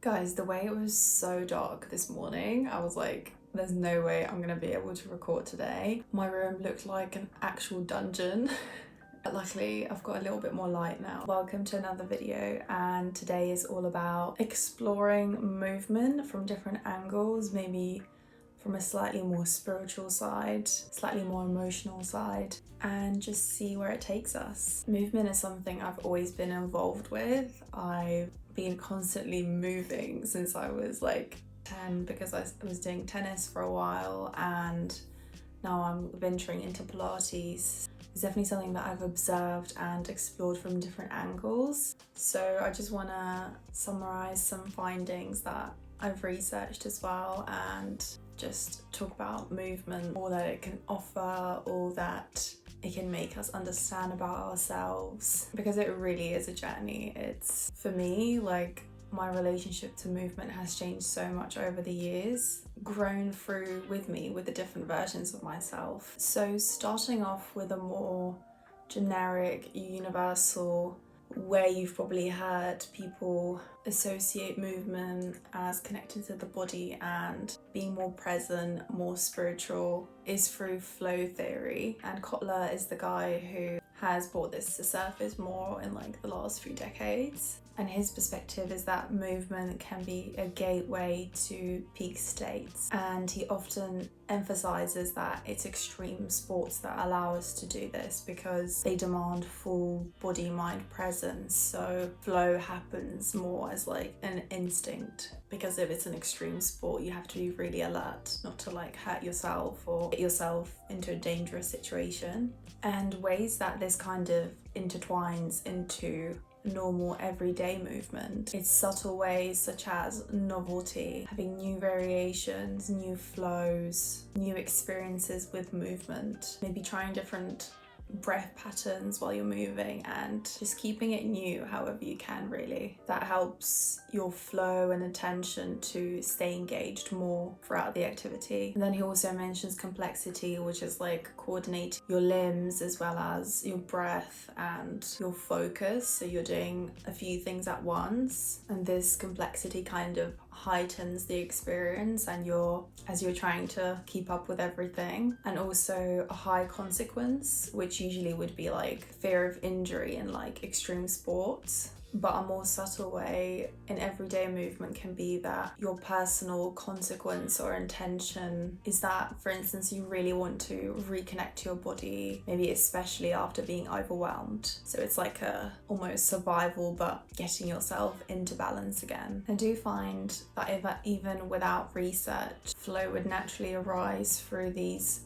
Guys, the way it was so dark this morning, I was like, there's no way I'm gonna be able to record today. My room looked like an actual dungeon. But luckily, I've got a little bit more light now. Welcome to another video, and today is all about exploring movement from different angles, maybe from a slightly more spiritual side, slightly more emotional side, and just see where it takes us. Movement is something I've always been involved with. I've been constantly moving since I was like 10 because I was doing tennis for a while, and now I'm venturing into Pilates. It's definitely something that I've observed and explored from different angles. So I just want to summarize some findings that I've researched as well, and just talk about movement, all that it can offer, all that it can make us understand about ourselves, because it really is a journey. It's, for me, like, my relationship to movement has changed so much over the years, grown through with me with the different versions of myself. So starting off with a more generic, universal, where you've probably heard people associate movement as connected to the body and being more present, more spiritual, is through flow theory. And Kotler is the guy who has brought this to surface more in like the last few decades. And his perspective is that movement can be a gateway to peak states. And he often emphasizes that it's extreme sports that allow us to do this because they demand full body-mind presence. So flow happens more as like an instinct, because if it's an extreme sport, you have to be really alert not to like hurt yourself or get yourself into a dangerous situation. And ways that this kind of intertwines into normal everyday movement, it's subtle ways such as novelty, having new variations, new flows, new experiences with movement, maybe trying different breath patterns while you're moving, and just keeping it new however you can, really. That helps your flow and attention to stay engaged more throughout the activity. And then he also mentions complexity, which is like coordinating your limbs as well as your breath and your focus, so you're doing a few things at once, and this complexity kind of heightens the experience and as you're trying to keep up with everything. And also a high consequence, which usually would be like fear of injury in like extreme sports. But a more subtle way in everyday movement can be that your personal consequence or intention is that, for instance, you really want to reconnect to your body, maybe especially after being overwhelmed. So it's like a almost survival, but getting yourself into balance again. I do find that even without research, flow would naturally arise through these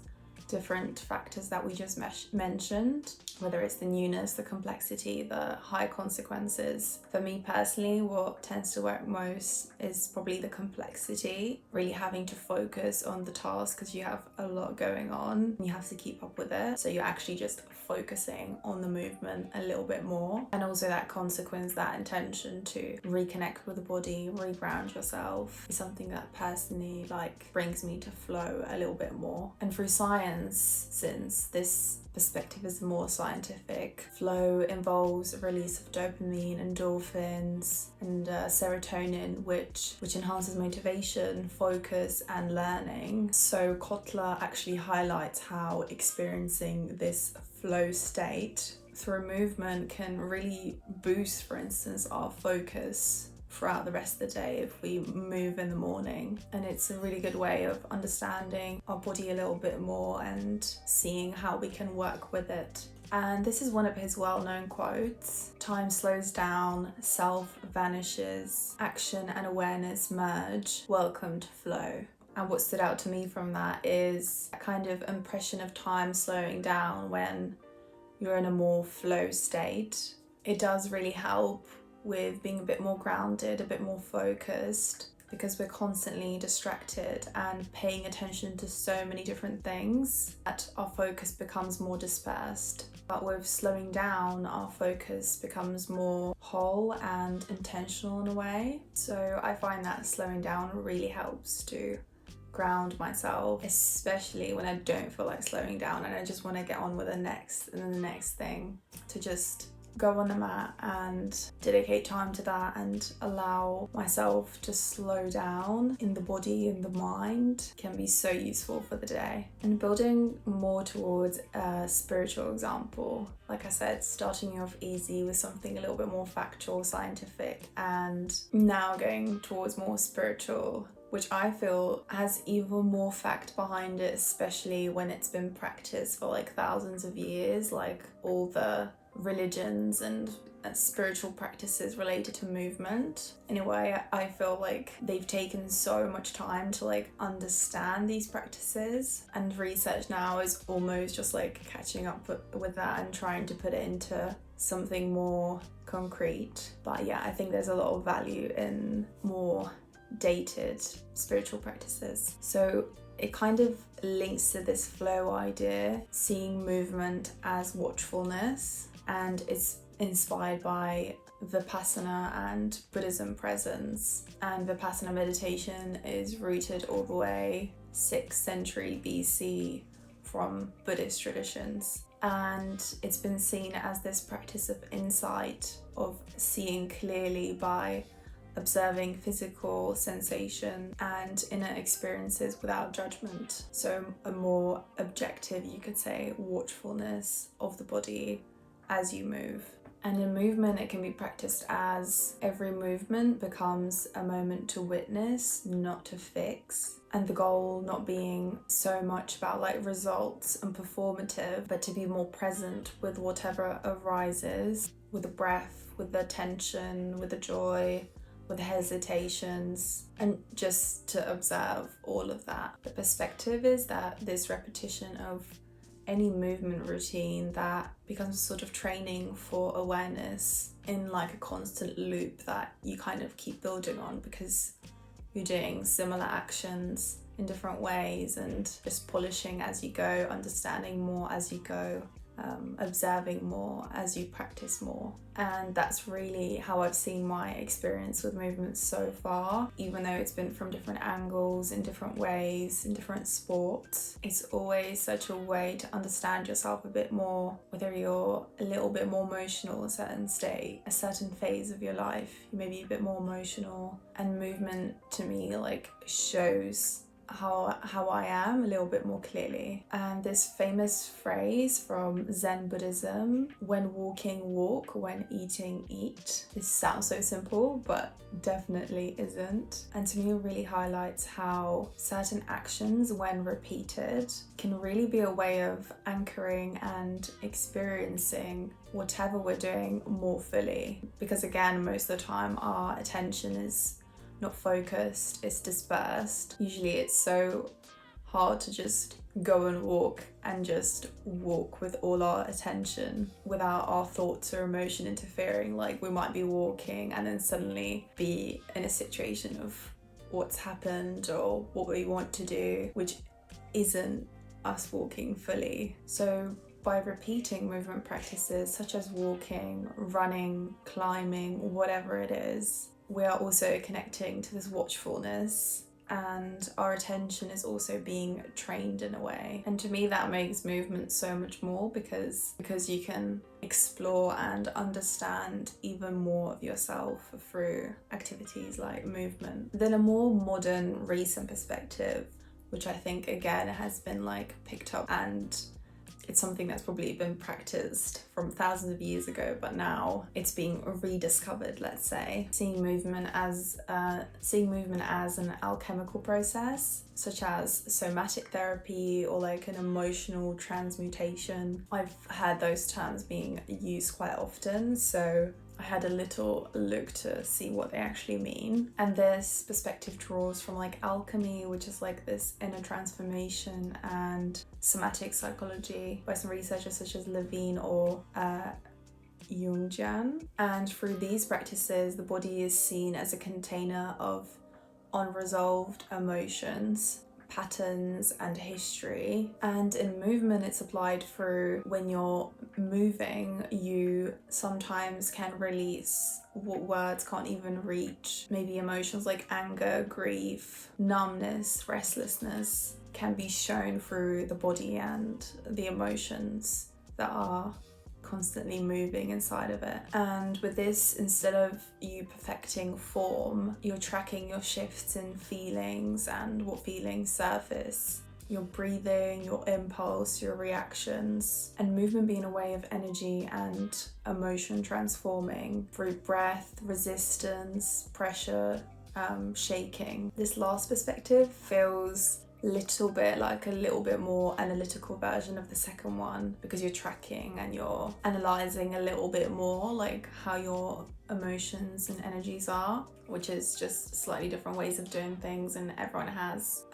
different factors that we just mentioned, whether it's the newness, the complexity, the high consequences. For me personally, what tends to work most is probably the complexity, really having to focus on the task because you have a lot going on and you have to keep up with it. So you're actually just focusing on the movement a little bit more. And also that consequence, that intention to reconnect with the body, reground yourself, is something that personally like brings me to flow a little bit more. And through science, since this perspective is more scientific, flow involves a release of dopamine, endorphins, and serotonin, which enhances motivation, focus, and learning. So Kotler actually highlights how experiencing this flow state through movement can really boost, for instance, our focus throughout the rest of the day if we move in the morning. And it's a really good way of understanding our body a little bit more and seeing how we can work with it. And this is one of his well-known quotes: "Time slows down, self vanishes, action and awareness merge, welcome to flow." And what stood out to me from that is a kind of impression of time slowing down when you're in a more flow state. It does really help with being a bit more grounded, a bit more focused, because we're constantly distracted and paying attention to so many different things that our focus becomes more dispersed. But with slowing down, our focus becomes more whole and intentional in a way. So I find that slowing down really helps to ground myself, especially when I don't feel like slowing down and I just want to get on with the next and then the next thing, to just go on the mat and dedicate time to that and allow myself to slow down in the body and the mind can be so useful for the day. And building more towards a spiritual example, like I said, starting off easy with something a little bit more factual, scientific, and now going towards more spiritual, which I feel has even more fact behind it, especially when it's been practiced for like thousands of years, like all the religions and spiritual practices related to movement. In a way, I feel like they've taken so much time to like understand these practices, and research now is almost just like catching up with that and trying to put it into something more concrete. But yeah, I think there's a lot of value in more dated spiritual practices. So it kind of links to this flow idea, seeing movement as watchfulness, and it's inspired by Vipassana and Buddhism presence. And Vipassana meditation is rooted all the way 6th century BC from Buddhist traditions. And it's been seen as this practice of insight, of seeing clearly by observing physical sensation and inner experiences without judgment. So a more objective, you could say, watchfulness of the body as you move. And in movement, it can be practiced as every movement becomes a moment to witness, not to fix. And the goal not being so much about like results and performative, but to be more present with whatever arises, with the breath, with the tension, with the joy, with hesitations, and just to observe all of that. The perspective is that this repetition of any movement routine that becomes sort of training for awareness in like a constant loop that you kind of keep building on, because you're doing similar actions in different ways and just polishing as you go, understanding more as you go, observing more as you practice more. And that's really how I've seen my experience with movement so far. Even though it's been from different angles, in different ways, in different sports, it's always such a way to understand yourself a bit more, whether you're a little bit more emotional in a certain state, a certain phase of your life, you may be a bit more emotional. And movement to me like shows how I am a little bit more clearly. And this famous phrase from Zen Buddhism, when walking, walk, when eating, eat. This sounds so simple, but definitely isn't. And to me, it really highlights how certain actions, when repeated, can really be a way of anchoring and experiencing whatever we're doing more fully. Because again, most of the time, our attention is not focused, it's dispersed. Usually it's so hard to just go and walk and just walk with all our attention without our thoughts or emotion interfering. Like we might be walking and then suddenly be in a situation of what's happened or what we want to do, which isn't us walking fully. So by repeating movement practices such as walking, running, climbing, whatever it is, we are also connecting to this watchfulness, and our attention is also being trained in a way. And to me that makes movement so much more, because you can explore and understand even more of yourself through activities like movement. Then a more modern recent perspective, which I think again has been like picked up, and it's something that's probably been practiced from thousands of years ago, but now it's being rediscovered, let's say. Seeing movement as an alchemical process, such as somatic therapy or like an emotional transmutation. I've heard those terms being used quite often, so I had a little look to see what they actually mean. And this perspective draws from like alchemy, which is like this inner transformation, and somatic psychology by some researchers such as Levine or Jungjian. And through these practices, the body is seen as a container of unresolved emotions, patterns and history. And in movement, it's applied through when you're moving, you sometimes can release what words can't even reach. Maybe emotions like anger, grief, numbness, restlessness can be shown through the body and the emotions that are constantly moving inside of it. And with this, instead of you perfecting form, you're tracking your shifts in feelings and what feelings surface. Your breathing, your impulse, your reactions, and movement being a way of energy and emotion transforming through breath, resistance, pressure, shaking. This last perspective feels a little bit more analytical version of the second one, because you're tracking and you're analyzing a little bit more like how your emotions and energies are, which is just slightly different ways of doing things, and everyone has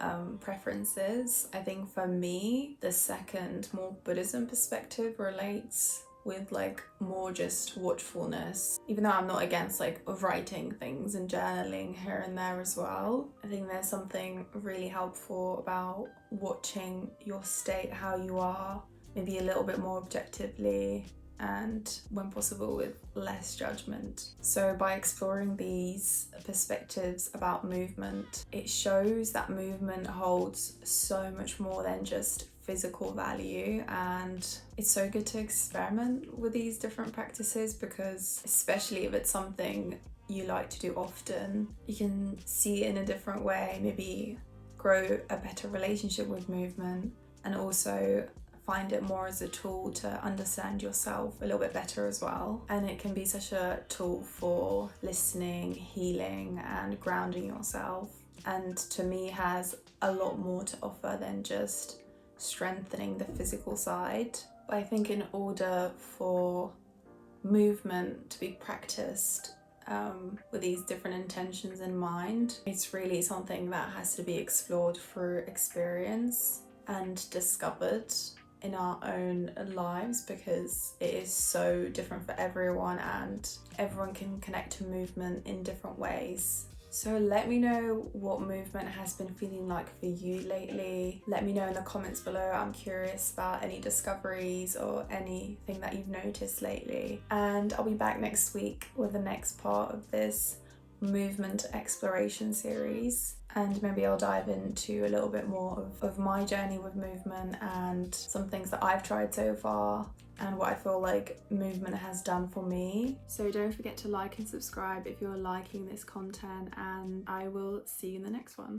preferences. I think for me, the second, more Buddhism perspective relates with like more just watchfulness, even though I'm not against like writing things and journaling here and there as well. I think there's something really helpful about watching your state, how you are, maybe a little bit more objectively, and when possible with less judgment. So by exploring these perspectives about movement, it shows that movement holds so much more than just physical value, and it's so good to experiment with these different practices, because especially if it's something you like to do often, you can see it in a different way, maybe grow a better relationship with movement, and also find it more as a tool to understand yourself a little bit better as well. And it can be such a tool for listening, healing, and grounding yourself, and to me has a lot more to offer than just strengthening the physical side. But I think in order for movement to be practiced with these different intentions in mind, it's really something that has to be explored through experience and discovered in our own lives, because it is so different for everyone and everyone can connect to movement in different ways. So let me know what movement has been feeling like for you lately. Let me know in the comments below. I'm curious about any discoveries or anything that you've noticed lately. And I'll be back next week with the next part of this movement exploration series, and maybe I'll dive into a little bit more of my journey with movement and some things that I've tried so far and what I feel like movement has done for me. So don't forget to like and subscribe if you're liking this content, and I will see you in the next one.